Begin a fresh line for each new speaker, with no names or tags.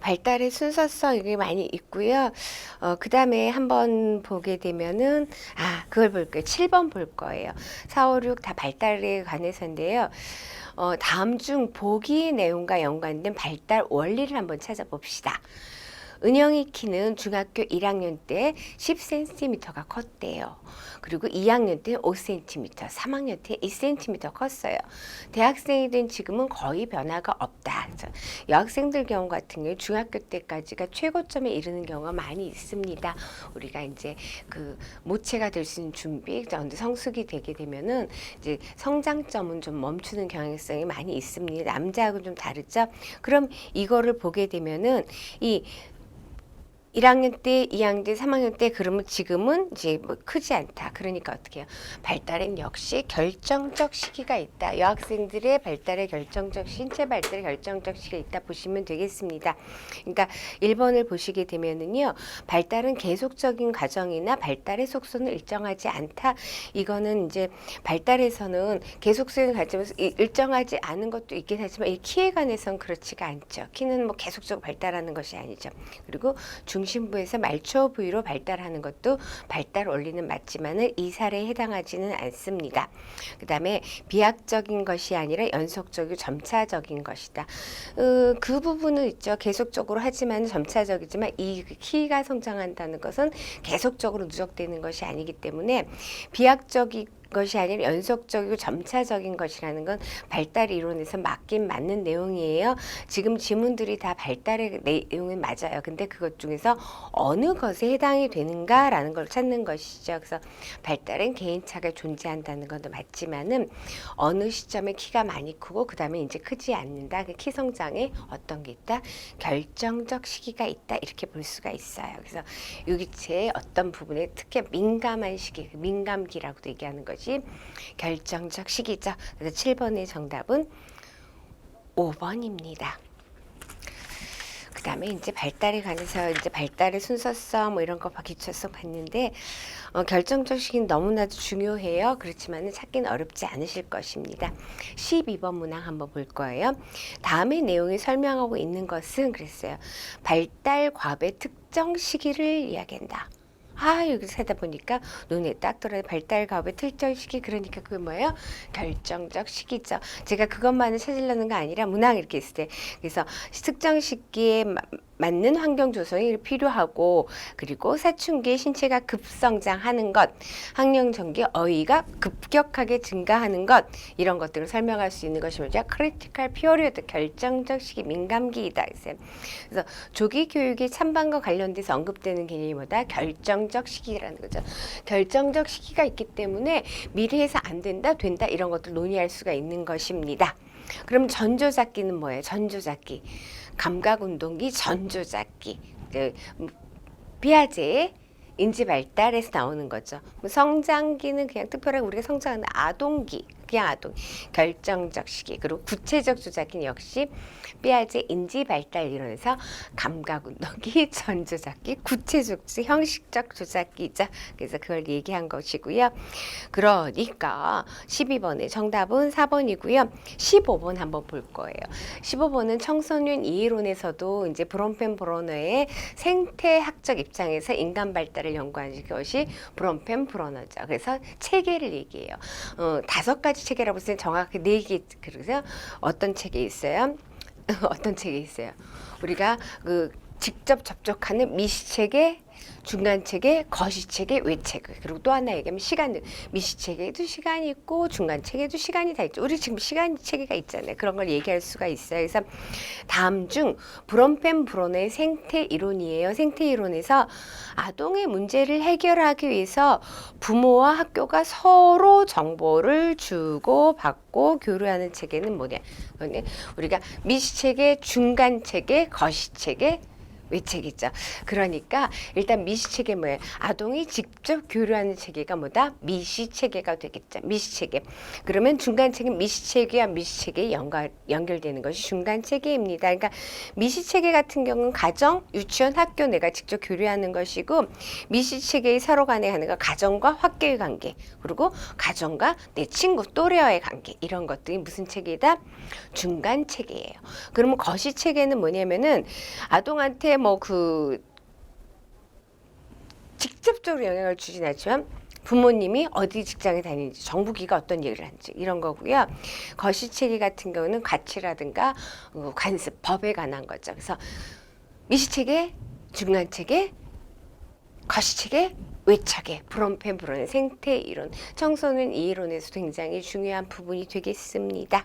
발달의 순서성 이게 많이 있고요. 그 다음에 한번 보게 되면은, 그걸 볼 거예요. 7번 볼 거예요. 4, 5, 6 다 발달에 관해서인데요. 다음 중 보기 내용과 연관된 발달 원리를 한번 찾아봅시다. 은영이 키는 중학교 1학년 때 10cm가 컸대요. 그리고 2학년 때 5cm, 3학년 때 2cm 컸어요. 대학생이 된 지금은 거의 변화가 없다. 여학생들 경우 같은 경우 중학교 때까지가 최고점에 이르는 경우가 많이 있습니다. 우리가 이제 그 모체가 될 수 있는 준비, 성숙이 되게 되면은 이제 성장점은 좀 멈추는 경향성이 많이 있습니다. 남자하고는 좀 다르죠. 그럼 이거를 보게 되면은 이 1학년 때, 2학년 때, 3학년 때 그러면 지금은 이제 뭐 크지 않다. 그러니까 어떻게 해요? 발달엔 역시 결정적 시기가 있다. 여학생들의 발달의 결정적 신체 발달의 결정적 시기가 있다 보시면 되겠습니다. 그러니까 1번을 보시게 되면은요. 발달은 계속적인 과정이나 발달의 속도는 일정하지 않다. 이거는 이제 발달에서는 계속적인 과정에서 일정하지 않은 것도 있긴 하지만 이 키에 관해서는 그렇지가 않죠. 키는 뭐 계속적으로 발달하는 것이 아니죠. 그리고 중심부에서 말초 부위로 발달하는 것도 발달 원리는 맞지만은 이 사례에 해당하지는 않습니다. 그 다음에 비약적인 것이 아니라 연속적이고 점차적인 것이다. 그 부분은 있죠. 계속적으로 하지만 점차적이지만 이 키가 성장한다는 것은 계속적으로 누적되는 것이 아니기 때문에 비약적인 것이 아니라 연속적이고 점차적인 것이라는 건 발달 이론에서 맞긴 맞는 내용이에요. 지금 지문들이 다 발달의 내용은 맞아요. 근데 그것 중에서 어느 것에 해당이 되는가라는 걸 찾는 것이죠. 그래서 발달은 개인차가 존재한다는 것도 맞지만은 어느 시점에 키가 많이 크고 그 다음에 이제 크지 않는다. 그 키 성장에 어떤 게 있다? 결정적 시기가 있다. 이렇게 볼 수가 있어요. 그래서 유기체의 어떤 부분에 특히 민감한 시기, 민감기라고도 얘기하는 것이 결정적 시기죠. 그래서 7번의 정답은 5번입니다. 그 다음에 이제 발달에 관해서 이제 발달의 순서성 뭐 이런 거 기초성 봤는데 결정적 시기는 너무나도 중요해요. 그렇지만 찾기는 어렵지 않으실 것입니다. 12번 문항 한번 볼 거예요. 다음의 내용이 설명하고 있는 것은 그랬어요. 발달 과배 특정 시기를 이야기한다. 여기서 하다 보니까 눈에 딱 들어요. 발달 과업의 특정 시기. 그러니까 그게 뭐예요? 결정적 시기죠. 제가 그것만을 찾으려는 거 아니라 문항 이렇게 있을 때 그래서 특정 시기에 맞는 환경 조성이 필요하고 그리고 사춘기에 신체가 급성장하는 것, 학령 전기 어휘가 급격하게 증가하는 것 이런 것들을 설명할 수 있는 것이 뭐죠? 크리티컬 피어리어드 결정적 시기 민감기이다. 그래서 조기 교육의 찬반과 관련돼서 언급되는 개념이 뭐다? 결정적 시기라는 거죠. 결정적 시기가 있기 때문에 미래에서 안 된다, 된다 이런 것들 논의할 수가 있는 것입니다. 그럼 전조잡기는 뭐예요? 전조잡기. 감각운동기 전조잡기. 피아제의 인지발달에서 나오는 거죠. 성장기는 그냥 특별하게 우리가 성장하는 아동기, 그냥 아동. 결정적 시기. 그리고 구체적 조작기는 역시 피아제 인지발달 이론에서 감각운동기, 전조잡기, 구체적, 형식적 조작기죠. 그래서 그걸 얘기한 것이고요. 그러니까 12번의 정답은 4번이고요. 15번 한번 볼 거예요. 15번은 청소년 이해론에서도 이제 브롬펜 브로너의 생태학적 입장에서 인간 발달을 연구한 것이 브롬펜 브로너죠. 그래서 체계를 얘기해요. 5가지 체계라고 쓰면 정확하게 4개. 그래서 어떤 체계 있어요? 어떤 책이 있어요? 우리가 그 직접 접촉하는 미시체계, 중간체계, 거시체계, 외체계. 그리고 또 하나 얘기하면 시간. 미시체계에도 시간이 있고 중간체계에도 시간이 다 있죠. 우리 지금 시간 체계가 있잖아요. 그런 걸 얘기할 수가 있어요. 그래서 다음 중 브롬펜 브로너의 생태 이론이에요. 생태 이론에서 아동의 문제를 해결하기 위해서 부모와 학교가 서로 정보를 주고 받고 교류하는 체계는 뭐냐? 우리가 미시체계, 중간체계, 거시체계, 외체계죠. 그러니까 일단 미시체계 뭐예요? 아동이 직접 교류하는 체계가 뭐다? 미시체계가 되겠죠. 미시체계. 그러면 중간체계 미시체계와 미시체계에 연결되는 것이 중간체계입니다. 그러니까 미시체계 같은 경우는 가정, 유치원, 학교 내가 직접 교류하는 것이고 미시체계의 서로 간에 하는 거 가정과 학교의 관계 그리고 가정과 내 친구 또래와의 관계 이런 것들이 무슨 체계다? 중간체계예요. 그러면 거시체계는 뭐냐면은 아동한테 뭐 직접적으로 영향을 주진 않지만 부모님이 어디 직장에 다니는지 정부기가 어떤 얘기를 하는지 이런 거고요. 거시체계 같은 경우는 가치라든가 관습, 법에 관한 거죠. 그래서 미시체계, 중간체계, 거시체계, 외체계, 브론펜, 브론의 생태 이론, 청소년 이 이론에서 굉장히 중요한 부분이 되겠습니다.